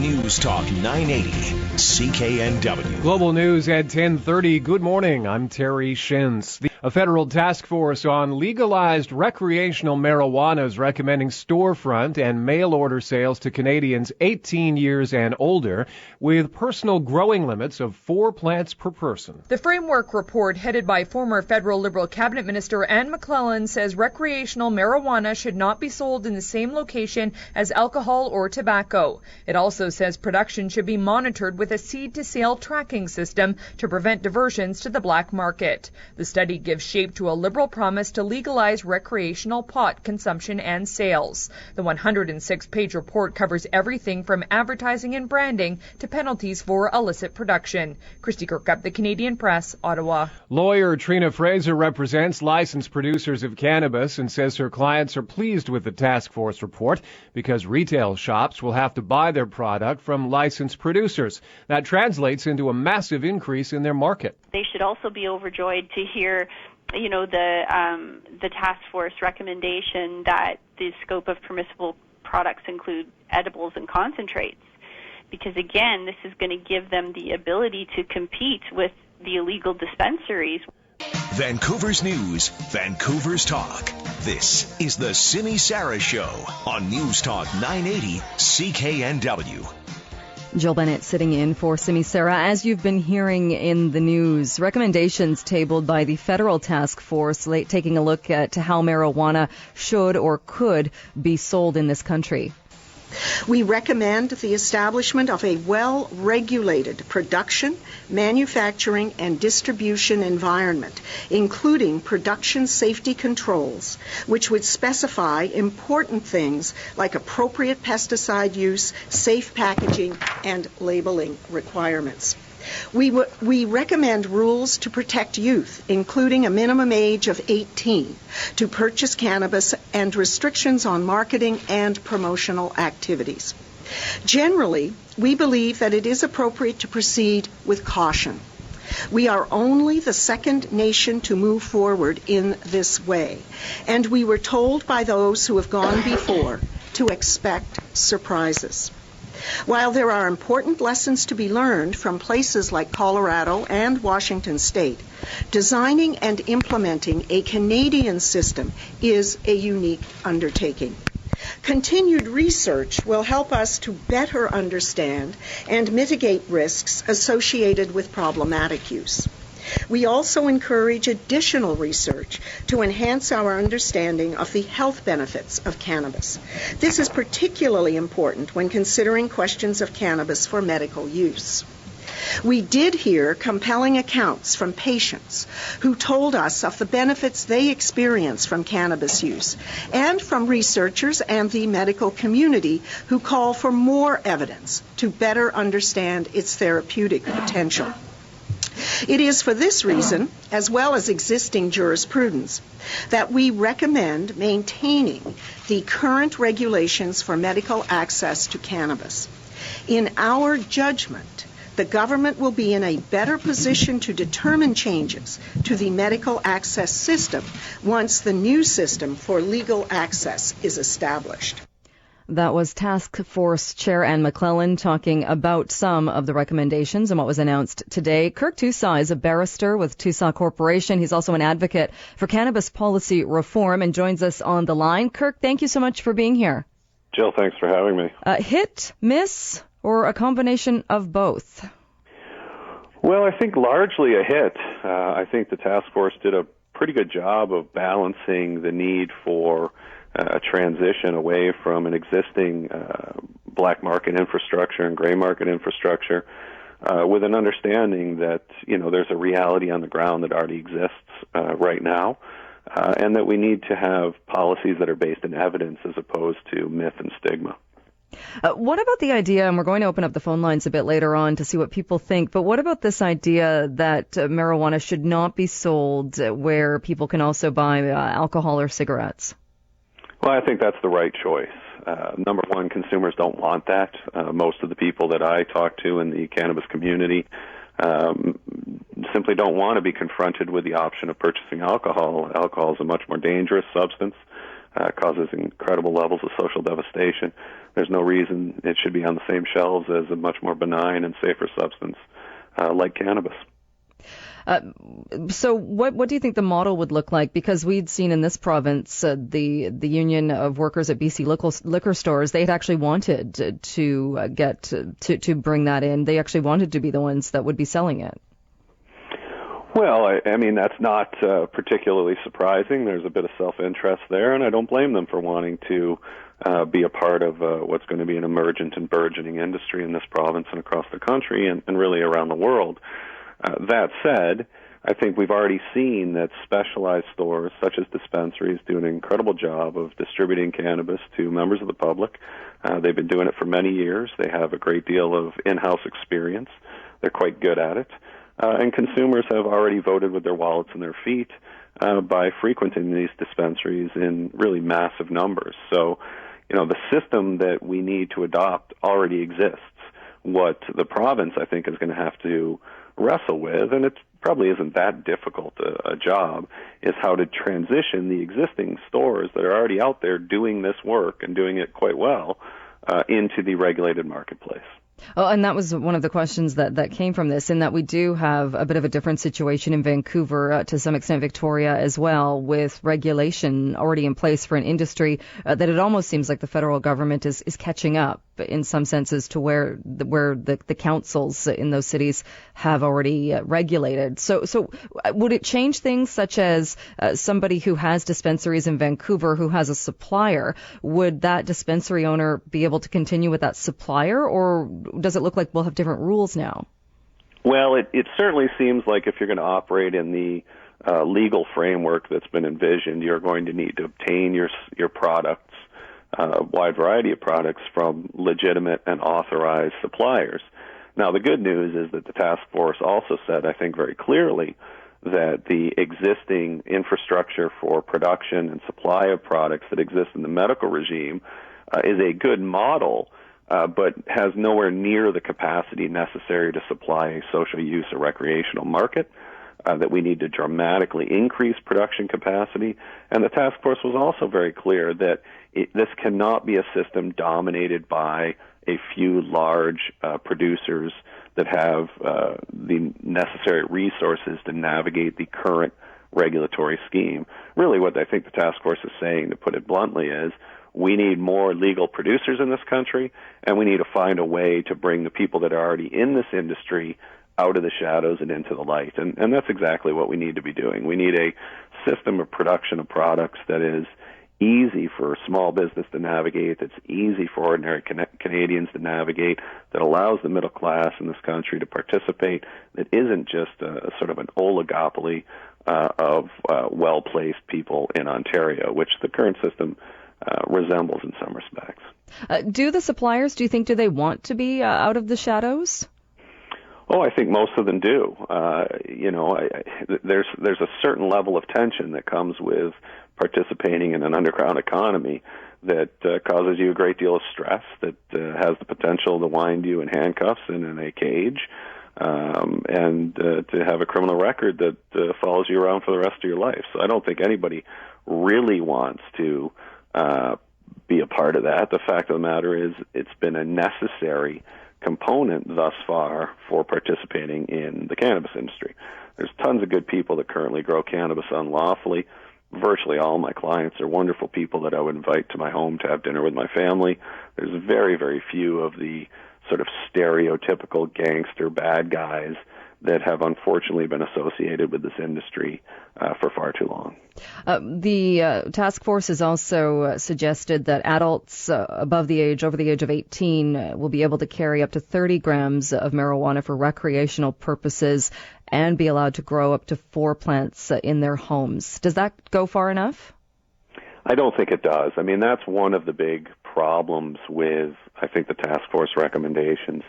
News Talk 980, CKNW. Global news at 10:30. Good morning. I'm Terry Shins. A federal task force on legalized recreational marijuana is recommending storefront and mail-order sales to Canadians 18 years and older with personal growing limits of 4 plants per person. The framework report, headed by former federal Liberal Cabinet Minister Anne McClellan, says recreational marijuana should not be sold in the same location as alcohol or tobacco. It also says production should be monitored with a seed-to-sale tracking system to prevent diversions to the black market. The study gives shape to a Liberal promise to legalize recreational pot consumption and sales. The 106-page report covers everything from advertising and branding to penalties for illicit production. Christy Kirkup, The Canadian Press, Ottawa. Lawyer Trina Fraser represents licensed producers of cannabis and says her clients are pleased with the task force report because retail shops will have to buy their product from licensed producers. That translates into a massive increase in their market. They should also be overjoyed to hear, the task force recommendation that the scope of permissible products include edibles and concentrates. Because again, this is going to give them the ability to compete with the illegal dispensaries. Vancouver's news, Vancouver's talk. This is the Sara Show on News Talk 980 CKNW. Jill Bennett sitting in for Simi, Sara. As you've been hearing in the news, recommendations tabled by the federal task force taking a look at how marijuana should or could be sold in this country. We recommend the establishment of a well-regulated production, manufacturing, and distribution environment, including production safety controls, which would specify important things like appropriate pesticide use, safe packaging, and labeling requirements. We recommend rules to protect youth, including a minimum age of 18 to purchase cannabis and restrictions on marketing and promotional activities. Generally, we believe that it is appropriate to proceed with caution. We are only the second nation to move forward in this way, and we were told by those who have gone before to expect surprises. While there are important lessons to be learned from places like Colorado and Washington State, designing and implementing a Canadian system is a unique undertaking. Continued research will help us to better understand and mitigate risks associated with problematic use. We also encourage additional research to enhance our understanding of the health benefits of cannabis. This is particularly important when considering questions of cannabis for medical use. We did hear compelling accounts from patients who told us of the benefits they experience from cannabis use, and from researchers and the medical community who call for more evidence to better understand its therapeutic potential. It is for this reason, as well as existing jurisprudence, that we recommend maintaining the current regulations for medical access to cannabis. In our judgment, the government will be in a better position to determine changes to the medical access system once the new system for legal access is established. That was Task Force Chair Anne McClellan talking about some of the recommendations and what was announced today. Kirk Tousaw is a barrister with Tousaw Corporation. He's also an advocate for cannabis policy reform and joins us on the line. Kirk, thank you so much for being here. Jill, thanks for having me. Hit, miss, or a combination of both? Well, I think largely a hit. I think the task force did a pretty good job of balancing the need for a transition away from an existing black market infrastructure and gray market infrastructure with an understanding that, there's a reality on the ground that already exists right now, and that we need to have policies that are based in evidence as opposed to myth and stigma. What about the idea, and we're going to open up the phone lines a bit later on to see what people think, but what about this idea that marijuana should not be sold where people can also buy alcohol or cigarettes? Well, I think that's the right choice. Number one, consumers don't want that. Most of the people that I talk to in the cannabis community simply don't want to be confronted with the option of purchasing alcohol. Alcohol is a much more dangerous substance. causes incredible levels of social devastation. There's no reason it should be on the same shelves as a much more benign and safer substance like cannabis. So what do you think the model would look like? Because we'd seen in this province, the Union of Workers at BC liquor stores, they had actually wanted to bring that in. They actually wanted to be the ones that would be selling it. Well, I mean, that's not particularly surprising. There's a bit of self-interest there, and I don't blame them for wanting to be a part of what's going to be an emergent and burgeoning industry in this province and across the country and really around the world. That said, I think we've already seen that specialized stores, such as dispensaries, do an incredible job of distributing cannabis to members of the public. They've been doing it for many years. They have a great deal of in-house experience. They're quite good at it. And consumers have already voted with their wallets and their feet by frequenting these dispensaries in really massive numbers. So, the system that we need to adopt already exists. What the province, I think, is going to have to wrestle with, and it probably isn't that difficult a job, is how to transition the existing stores that are already out there doing this work and doing it quite well into the regulated marketplace. Oh, and that was one of the questions that came from this, in that we do have a bit of a different situation in Vancouver, to some extent Victoria as well, with regulation already in place for an industry that it almost seems like the federal government is catching up in some senses to where the councils in those cities have already regulated. So would it change things, such as somebody who has dispensaries in Vancouver who has a supplier? Would that dispensary owner be able to continue with that supplier, or does it look like we'll have different rules now? Well, it certainly seems like if you're going to operate in the legal framework that's been envisioned, you're going to need to obtain your products, a wide variety of products, from legitimate and authorized suppliers. Now, the good news is that the task force also said, I think very clearly, that the existing infrastructure for production and supply of products that exist in the medical regime is a good model, but has nowhere near the capacity necessary to supply a social use or recreational market, that we need to dramatically increase production capacity. And the task force was also very clear that this cannot be a system dominated by a few large producers that have the necessary resources to navigate the current regulatory scheme. Really what I think the task force is saying, to put it bluntly, is we need more legal producers in this country, and we need to find a way to bring the people that are already in this industry out of the shadows and into the light. And that's exactly what we need to be doing. We need a system of production of products that is easy for small business to navigate, that's easy for ordinary Canadians to navigate, that allows the middle class in this country to participate, that isn't just a sort of an oligopoly of well-placed people in Ontario, which the current system resembles in some respects. Do the suppliers, do they want to be out of the shadows? Oh, I think most of them do. There's a certain level of tension that comes with participating in an underground economy that causes you a great deal of stress, that has the potential to wind you in handcuffs and in a cage, and to have a criminal record that follows you around for the rest of your life. So I don't think anybody really wants to be a part of that. The fact of the matter is it's been a necessary component thus far for participating in the cannabis industry. There's tons of good people that currently grow cannabis unlawfully. Virtually all my clients are wonderful people that I would invite to my home to have dinner with my family. There's very, very few of the sort of stereotypical gangster bad guys that have unfortunately been associated with this industry for far too long. The task force has also suggested that adults over the age of 18 will be able to carry up to 30 grams of marijuana for recreational purposes and be allowed to grow up to 4 plants in their homes. Does that go far enough? I don't think it does. I mean, that's one of the big problems with, I think, the task force recommendations,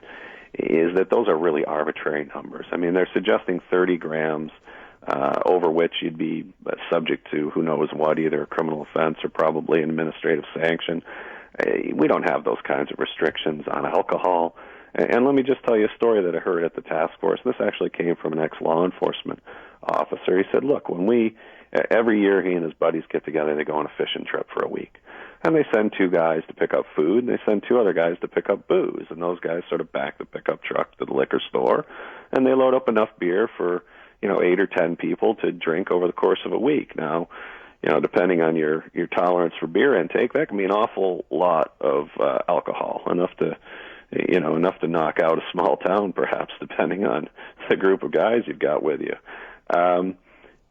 is that those are really arbitrary numbers. I mean, they're suggesting 30 grams, over which you'd be subject to who knows what, either a criminal offense or probably an administrative sanction. We don't have those kinds of restrictions on alcohol. And let me just tell you a story that I heard at the task force. This actually came from an ex-law enforcement officer. He said, look, when we every year he and his buddies get together, they go on a fishing trip for a week. And they send 2 guys to pick up food, and they send 2 other guys to pick up booze. And those guys sort of back the pickup truck to the liquor store, and they load up enough beer for, 8 or 10 people to drink over the course of a week. Now, depending on your tolerance for beer intake, that can be an awful lot of alcohol, enough to knock out a small town, perhaps, depending on the group of guys you've got with you.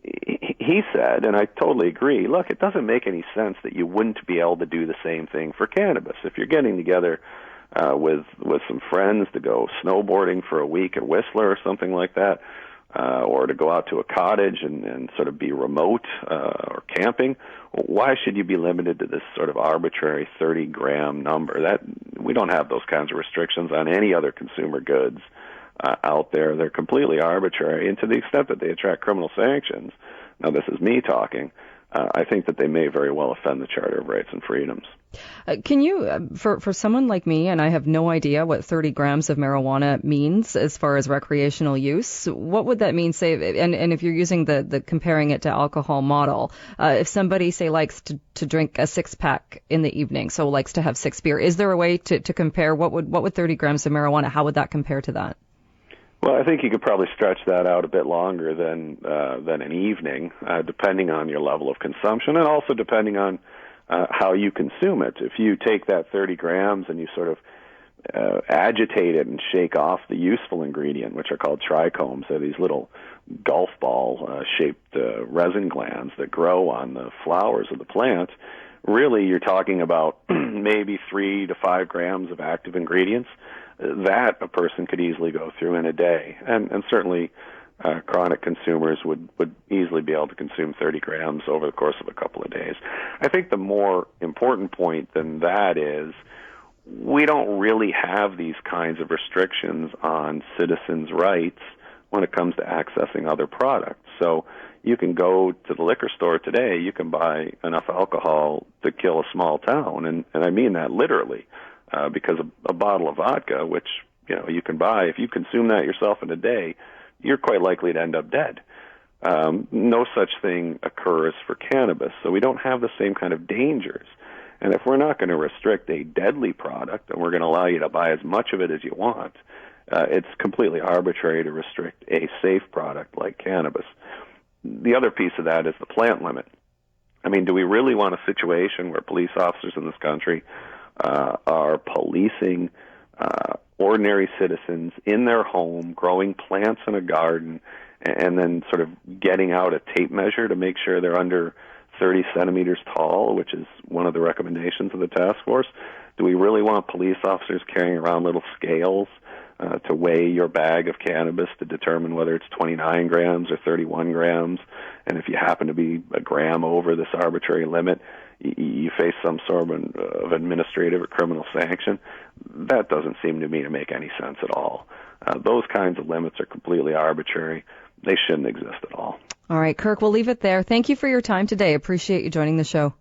He said, and I totally agree, look, it doesn't make any sense that you wouldn't be able to do the same thing for cannabis. If you're getting together with some friends to go snowboarding for a week at Whistler or something like that, or to go out to a cottage and sort of be remote or camping, why should you be limited to this sort of arbitrary 30-gram number? That we don't have those kinds of restrictions on any other consumer goods out there. They're completely arbitrary, and to the extent that they attract criminal sanctions, now this is me talking, I think that they may very well offend the Charter of Rights and Freedoms. Can you, for someone like me, and I have no idea what 30 grams of marijuana means as far as recreational use, what would that mean, say, and if you're using the comparing it to alcohol model, if somebody, say, likes to drink a 6-pack in the evening, so likes to have 6 beer, is there a way to compare what would 30 grams of marijuana, how would that compare to that? Well, I think you could probably stretch that out a bit longer than an evening, depending on your level of consumption, and also depending on how you consume it. If you take that 30 grams and you sort of agitate it and shake off the useful ingredient, which are called trichomes, they're these little golf ball shaped resin glands that grow on the flowers of the plant, really you're talking about maybe 3 to 5 grams of active ingredients that a person could easily go through in a day. And certainly chronic consumers would easily be able to consume 30 grams over the course of a couple of days. I think the more important point than that is we don't really have these kinds of restrictions on citizens' rights when it comes to accessing other products. So you can go to the liquor store today, you can buy enough alcohol to kill a small town, and I mean that literally. Because a bottle of vodka, which you can buy, if you consume that yourself in a day, you're quite likely to end up dead. No such thing occurs for cannabis, so we don't have the same kind of dangers. And if we're not going to restrict a deadly product, and we're going to allow you to buy as much of it as you want, it's completely arbitrary to restrict a safe product like cannabis. The other piece of that is the plant limit. I mean, do we really want a situation where police officers in this country are policing ordinary citizens in their home, growing plants in a garden, and then sort of getting out a tape measure to make sure they're under 30 centimeters tall, which is one of the recommendations of the task force? Do we really want police officers carrying around little scales to weigh your bag of cannabis to determine whether it's 29 grams or 31 grams? And if you happen to be a gram over this arbitrary limit, you face some sort of administrative or criminal sanction. That doesn't seem to me to make any sense at all. Those kinds of limits are completely arbitrary. They shouldn't exist at all. All right, Kirk, we'll leave it there. Thank you for your time today. Appreciate you joining the show.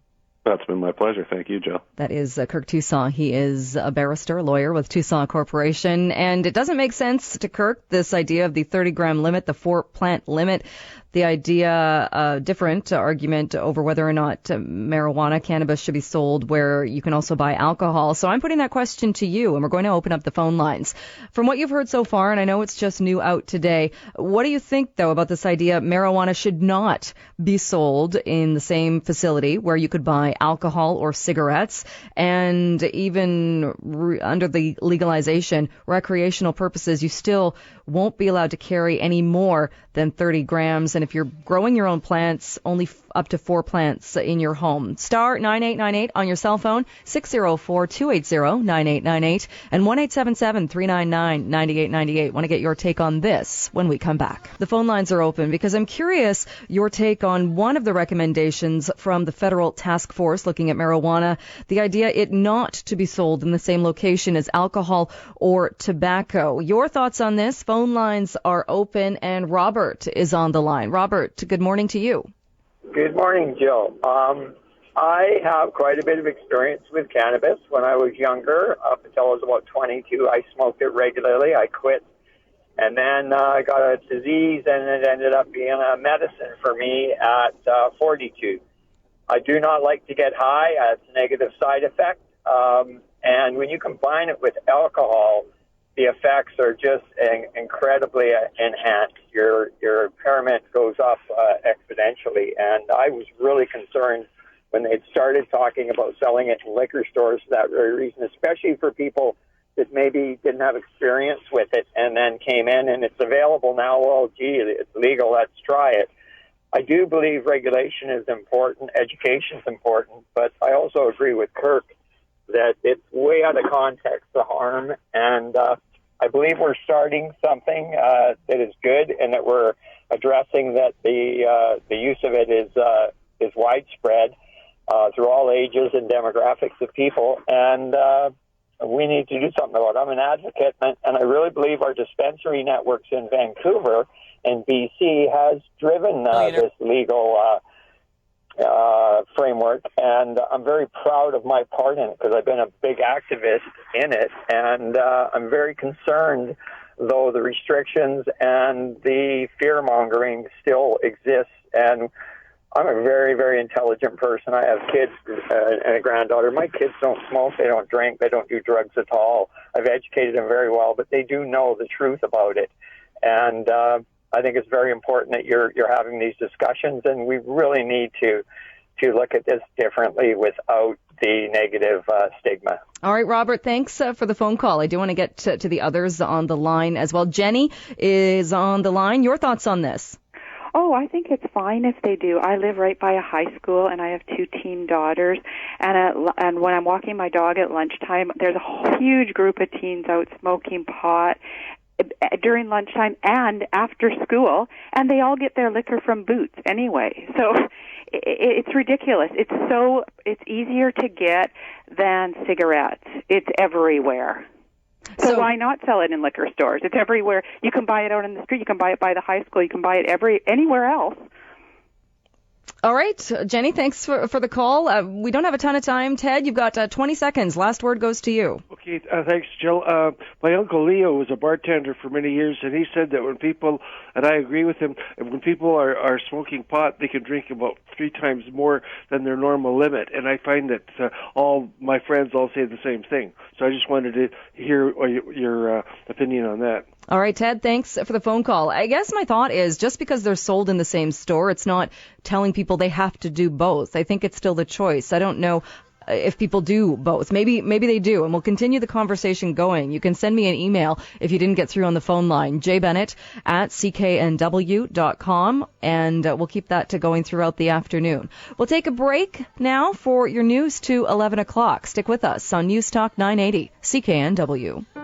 That's been my pleasure. Thank you, Joe. That is Kirk Tousaw. He is a barrister, a lawyer with Tousaw Corporation. And it doesn't make sense to Kirk, this idea of the 30-gram limit, the 4-plant limit, the idea, different argument over whether or not marijuana, cannabis should be sold where you can also buy alcohol. So I'm putting that question to you, and we're going to open up the phone lines. From what you've heard so far, and I know it's just new out today, what do you think, though, about this idea marijuana should not be sold in the same facility where you could buy alcohol or cigarettes, and even under the legalization, recreational purposes, you still won't be allowed to carry any more than 30 grams. And if you're growing your own plants, only up to 4 plants in your home. Star 9898 on your cell phone, 604-280-9898, and 1-877-399-9898. Want to get your take on this when we come back. The phone lines are open because I'm curious your take on one of the recommendations from the federal task force looking at marijuana, the idea it not to be sold in the same location as alcohol or tobacco. Your thoughts on this? Phone lines are open, and Robert is on the line. Robert, good morning to you. Good morning, Jill. I have quite a bit of experience with cannabis. When I was younger, up until I was about 22, I smoked it regularly. I quit, And then I got a disease, and it ended up being a medicine for me at 42. I do not like to get high. It's a negative side effect. And when you combine it with alcohol, the effects are just incredibly enhanced. Your impairment goes up exponentially. And I was really concerned when they started talking about selling it in liquor stores for that very reason, especially for people that maybe didn't have experience with it and then came in and it's available now. Well, gee, it's legal. Let's try it. I do believe regulation is important, education is important, but I also agree with Kirk that it's way out of context, the harm, and I believe we're starting something that is good and that we're addressing that the use of it is widespread through all ages and demographics of people, and we need to do something about it. I'm an advocate, and I really believe our dispensary networks in Vancouver and BC has driven this legal framework, and I'm very proud of my part in it because I've been a big activist in it, and I'm very concerned, though the restrictions and the fear-mongering still exists, and I'm a very, very intelligent person. I have kids and a granddaughter. My kids don't smoke, they don't drink, they don't do drugs at all. I've educated them very well, but they do know the truth about it, and I think it's very important that you're having these discussions, and we really need to look at this differently without the negative stigma. All right, Robert, thanks for the phone call. I do want to get to the others on the line as well. Jenny is on the line. Your thoughts on this? Oh, I think it's fine if they do. I live right by a high school, and I have 2 teen daughters. And when I'm walking my dog at lunchtime, there's a huge group of teens out smoking pot during lunchtime and after school, and they all get their liquor from Boots anyway. So it's ridiculous. It's easier to get than cigarettes. It's everywhere. So why not sell it in liquor stores? It's everywhere. You can buy it out in the street. You can buy it by the high school. You can buy it anywhere else. All right, Jenny, thanks for the call. We don't have a ton of time. Ted, you've got 20 seconds. Last word goes to you. Okay, thanks, Jill. My Uncle Leo was a bartender for many years, and he said that when people, and I agree with him, when people are smoking pot, they can drink about 3 times more than their normal limit. And I find that all my friends all say the same thing. So I just wanted to hear your opinion on that. All right, Ted, thanks for the phone call. I guess my thought is just because they're sold in the same store, it's not telling people they have to do both. I think it's still the choice. I don't know if people do both. Maybe they do, and we'll continue the conversation going. You can send me an email if you didn't get through on the phone line, jbennett@cknw.com, and we'll keep that going throughout the afternoon. We'll take a break now for your news to 11 o'clock. Stick with us on News Talk 980 CKNW.